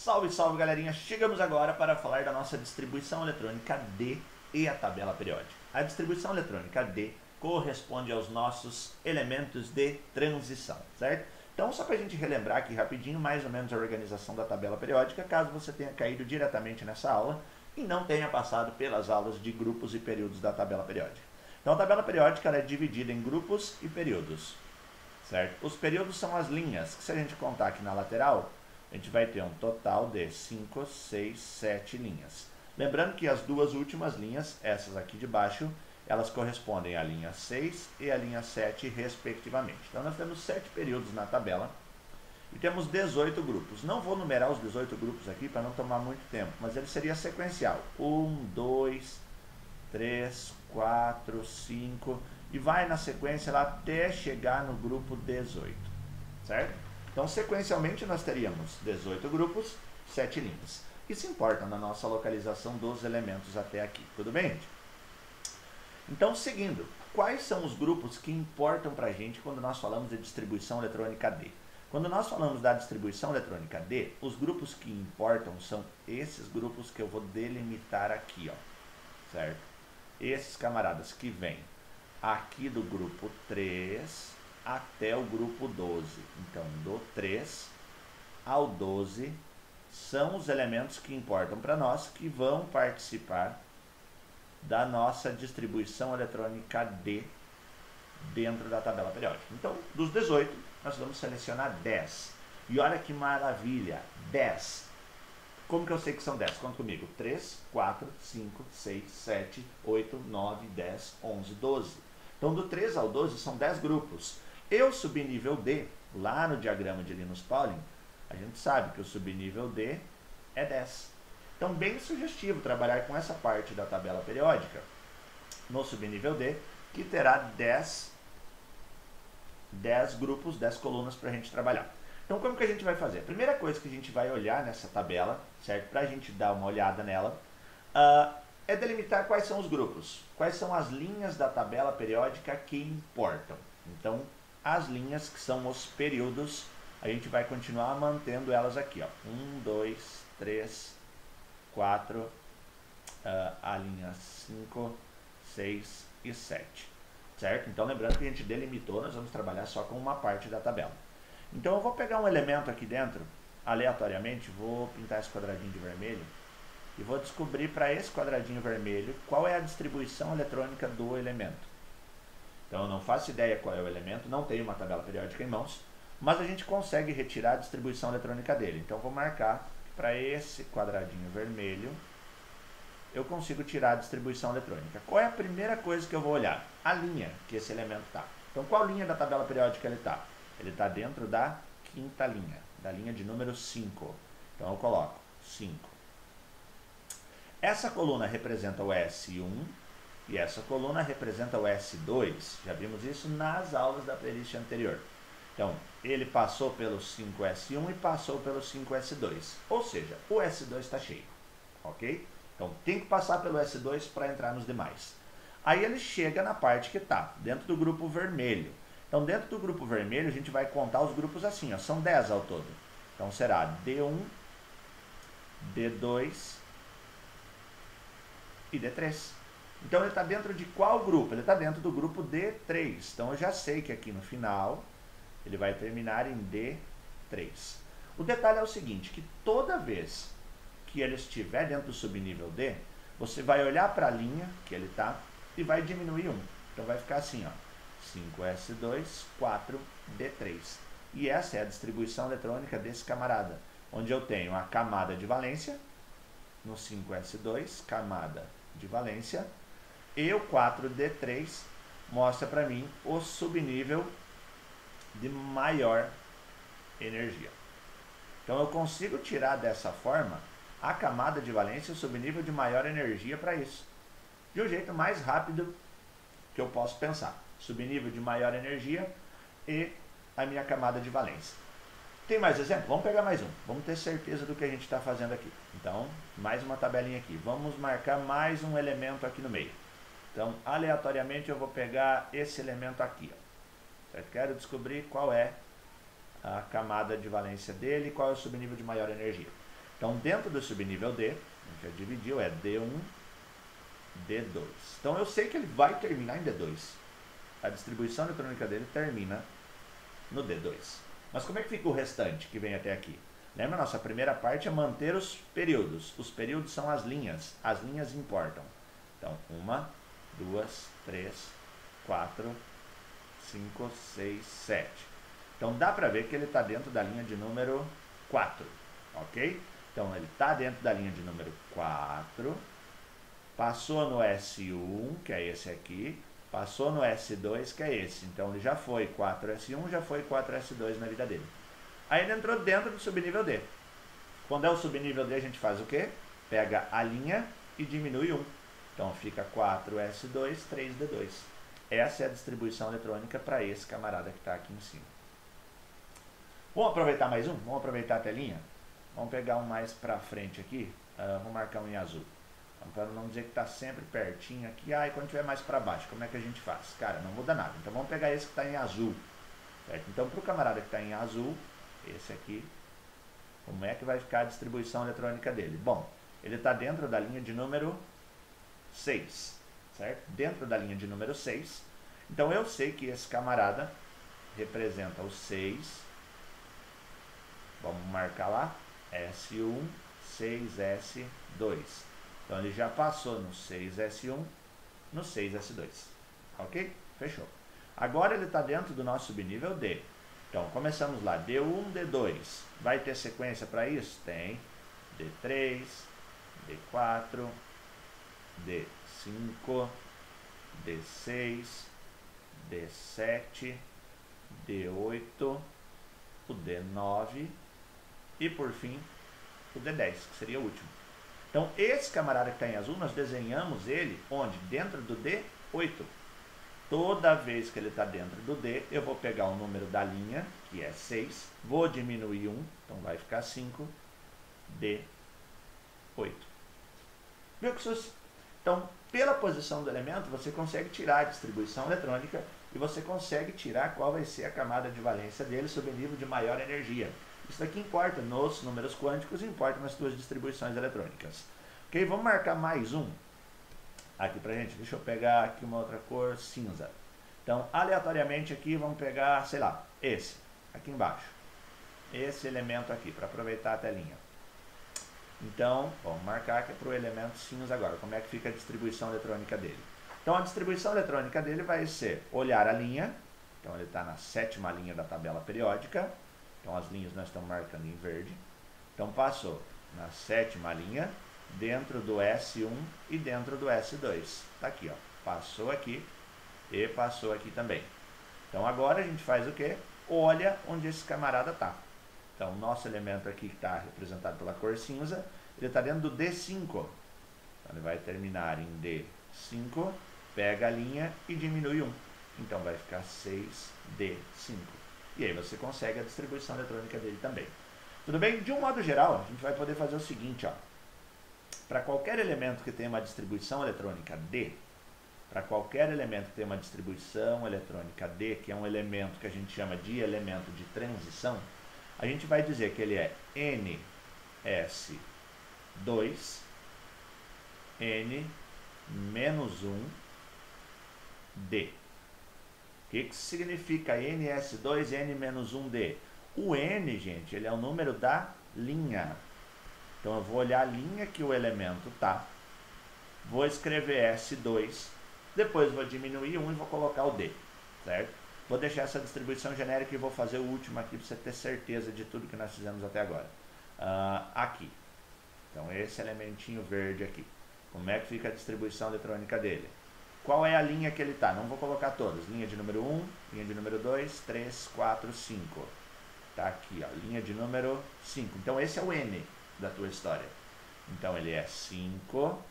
Salve, salve galerinha! Chegamos agora para falar da nossa distribuição eletrônica D e a tabela periódica. A distribuição eletrônica D corresponde aos nossos elementos de transição, certo? Então, só para a gente relembrar aqui rapidinho, mais ou menos a organização da tabela periódica, caso você tenha caído diretamente nessa aula e não tenha passado pelas aulas de grupos e períodos da tabela periódica. Então, a tabela periódica ela é dividida em grupos e períodos, certo? Os períodos são as linhas, que se a gente contar aqui na lateral, a gente vai ter um total de 5, 6, 7 linhas. Lembrando que as duas últimas linhas, essas aqui de baixo, elas correspondem à linha 6 e à linha 7, respectivamente. Então, nós temos 7 períodos na tabela e temos 18 grupos. Não vou numerar os 18 grupos aqui para não tomar muito tempo, mas ele seria sequencial. 1, 2, 3, 4, 5 e vai na sequência lá até chegar no grupo 18, certo? Então, sequencialmente, nós teríamos 18 grupos, 7 linhas. Isso importa na nossa localização dos elementos até aqui, tudo bem, gente? Então, seguindo, quais são os grupos que importam para a gente quando nós falamos de distribuição eletrônica D? Quando nós falamos da distribuição eletrônica D, os grupos que importam são esses grupos que eu vou delimitar aqui, ó, certo? Esses camaradas que vêm aqui do grupo 3 até o grupo 12. Então, do 3 ao 12 são os elementos que importam para nós, que vão participar da nossa distribuição eletrônica D dentro da tabela periódica. Então, dos 18, nós vamos selecionar 10. E olha que maravilha, 10. Como que eu sei que são 10? Conta comigo. 3, 4, 5, 6, 7, 8, 9, 10, 11, 12. Então, do 3 ao 12 são 10 grupos. E o subnível D, lá no diagrama de Linus Pauling, a gente sabe que o subnível D é 10. Então, bem sugestivo trabalhar com essa parte da tabela periódica no subnível D, que terá 10 grupos, 10 colunas para a gente trabalhar. Então, como que a gente vai fazer? A primeira coisa que a gente vai olhar nessa tabela, certo? Para a gente dar uma olhada nela, é delimitar quais são os grupos, quais são as linhas da tabela periódica que importam. Então, as linhas que são os períodos, a gente vai continuar mantendo elas aqui, ó. 1, 2, 3, 4, a linha 5, 6 e 7, certo? Então, lembrando que a gente delimitou, nós vamos trabalhar só com uma parte da tabela. Então, eu vou pegar um elemento aqui dentro, aleatoriamente, vou pintar esse quadradinho de vermelho, e vou descobrir para esse quadradinho vermelho qual é a distribuição eletrônica do elemento. Então, eu não faço ideia qual é o elemento, não tenho uma tabela periódica em mãos, mas a gente consegue retirar a distribuição eletrônica dele. Então, vou marcar que para esse quadradinho vermelho, eu consigo tirar a distribuição eletrônica. Qual é a primeira coisa que eu vou olhar? A linha que esse elemento está. Então, qual linha da tabela periódica ele está? Ele está dentro da quinta linha, da linha de número 5. Então, eu coloco 5. Essa coluna representa o S1 e essa coluna representa o S2. Já vimos isso nas aulas da playlist anterior. Então, ele passou pelo 5S1 e passou pelo 5S2. Ou seja, o S2 está cheio. Ok? Então, tem que passar pelo S2 para entrar nos demais. Aí ele chega na parte que está, dentro do grupo vermelho. Então, dentro do grupo vermelho, a gente vai contar os grupos assim, ó, são 10 ao todo. Então, será D1, D2 e D3. Então, ele está dentro de qual grupo? Ele está dentro do grupo D3. Então, eu já sei que aqui no final, ele vai terminar em D3. O detalhe é o seguinte, que toda vez que ele estiver dentro do subnível D, você vai olhar para a linha que ele está e vai diminuir 1. Então, vai ficar assim, ó, 5S2, 4D3. E essa é a distribuição eletrônica desse camarada, onde eu tenho a camada de valência, no 5S2, camada de valência, e o 4D3 mostra para mim o subnível de maior energia. Então, eu consigo tirar dessa forma a camada de valência e o subnível de maior energia para isso, de um jeito mais rápido que eu posso pensar. Subnível de maior energia e a minha camada de valência. Tem mais exemplo? Vamos pegar mais um. Vamos ter certeza do que a gente está fazendo aqui. Então, mais uma tabelinha aqui. Vamos marcar mais um elemento aqui no meio. Então, aleatoriamente, eu vou pegar esse elemento aqui, ó. Eu quero descobrir qual é a camada de valência dele e qual é o subnível de maior energia. Então, dentro do subnível D, a gente já dividiu, é D1, D2. Então, eu sei que ele vai terminar em D2. A distribuição eletrônica dele termina no D2. Mas como é que fica o restante que vem até aqui? Lembra, nossa primeira parte é manter os períodos. Os períodos são as linhas. As linhas importam. Então, 1, 2, 3, 4, 5, 6, 7. Então, dá para ver que ele está dentro da linha de número 4. Ok? Então, ele está dentro da linha de número 4. Passou no S1, que é esse aqui. Passou no S2, que é esse. Então, ele já foi 4S1, já foi 4S2 na vida dele. Aí ele entrou dentro do subnível D. Quando é o subnível D, a gente faz o quê? Pega a linha e diminui 1. Então, fica 4S2, 3D2. Essa é a distribuição eletrônica para esse camarada que está aqui em cima. Vamos aproveitar mais um? Vamos aproveitar a telinha? Vamos pegar um mais para frente aqui. Vamos marcar um em azul. Para não dizer que está sempre pertinho aqui. E quando estiver mais para baixo, como é que a gente faz? Cara, não muda nada. Então, vamos pegar esse que está em azul. Certo? Então, para o camarada que está em azul, esse aqui, como é que vai ficar a distribuição eletrônica dele? Bom, ele está dentro da linha de número 6, certo? Dentro da linha de número 6. Então, eu sei que esse camarada representa o 6. Vamos marcar lá. S1, 6S2. Então, ele já passou no 6S1, no 6S2. Ok? Fechou. Agora, ele está dentro do nosso subnível D. Então, começamos lá. D1, D2. Vai ter sequência para isso? Tem. D3, D4, D5, D6, D7, D8, o D9 e, por fim, o D10, que seria o último. Então, esse camarada que está em azul, nós desenhamos ele onde? Dentro do D8. Toda vez que ele está dentro do D, eu vou pegar o número da linha, que é 6, vou diminuir 1, então vai ficar 5, D8. Viu que sus? Então, pela posição do elemento, você consegue tirar a distribuição eletrônica e você consegue tirar qual vai ser a camada de valência dele sob nível de maior energia. Isso daqui importa nos números quânticos e importa nas suas distribuições eletrônicas. Ok? Vamos marcar mais um aqui pra gente. Deixa eu pegar aqui uma outra cor cinza. Então, aleatoriamente aqui, vamos pegar, sei lá, esse, aqui embaixo. Esse elemento aqui, para aproveitar a telinha. Então, vamos marcar que é para o elemento cinza agora. Como é que fica a distribuição eletrônica dele? Então, a distribuição eletrônica dele vai ser olhar a linha. Então, ele está na 7ª linha da tabela periódica. Então, as linhas nós estamos marcando em verde. Então, passou na 7ª linha, dentro do S1 e dentro do S2. Está aqui, ó. Passou aqui e passou aqui também. Então, agora a gente faz o quê? Olha onde esse camarada está. Então, o nosso elemento aqui que está representado pela cor cinza, ele está dentro do D5. Então, ele vai terminar em D5, pega a linha e diminui 1. Então, vai ficar 6D5. E aí você consegue a distribuição eletrônica dele também. Tudo bem? De um modo geral, a gente vai poder fazer o seguinte, ó. Para qualquer elemento que tenha uma distribuição eletrônica D, para qualquer elemento que tenha uma distribuição eletrônica D, que é um elemento que a gente chama de elemento de transição, a gente vai dizer que ele é NS2, N-1D. O que significa NS2, N-1D? O N, gente, ele é o número da linha. Então, eu vou olhar a linha que o elemento está, vou escrever S2, depois vou diminuir 1 e vou colocar o D, certo? Vou deixar essa distribuição genérica e vou fazer o último aqui para você ter certeza de tudo que nós fizemos até agora. Aqui. Então, esse elementinho verde aqui. Como é que fica a distribuição eletrônica dele? Qual é a linha que ele está? Não vou colocar todas. Linha de número 1, linha de número 2, 3, 4, 5. Está aqui, ó, linha de número 5. Então, esse é o N da tua história. Então, ele é 5.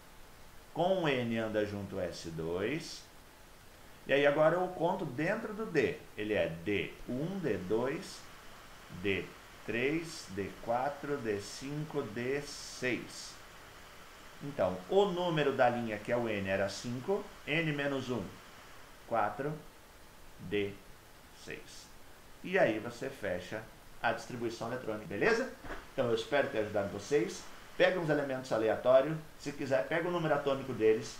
Com o N anda junto o S2. E aí, agora eu conto dentro do D. Ele é D1, D2, D3, D4, D5, D6. Então, o número da linha, que é o N, era 5. N menos 1, 4, D6. E aí você fecha a distribuição eletrônica, beleza? Então eu espero ter ajudado vocês. Pega uns elementos aleatórios, se quiser, pega o número atômico deles,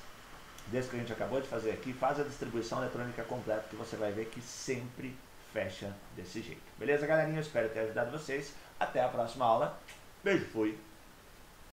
desse que a gente acabou de fazer aqui, faz a distribuição eletrônica completa, que você vai ver que sempre fecha desse jeito. Beleza, galerinha? Eu espero ter ajudado vocês. Até a próxima aula. Beijo, fui.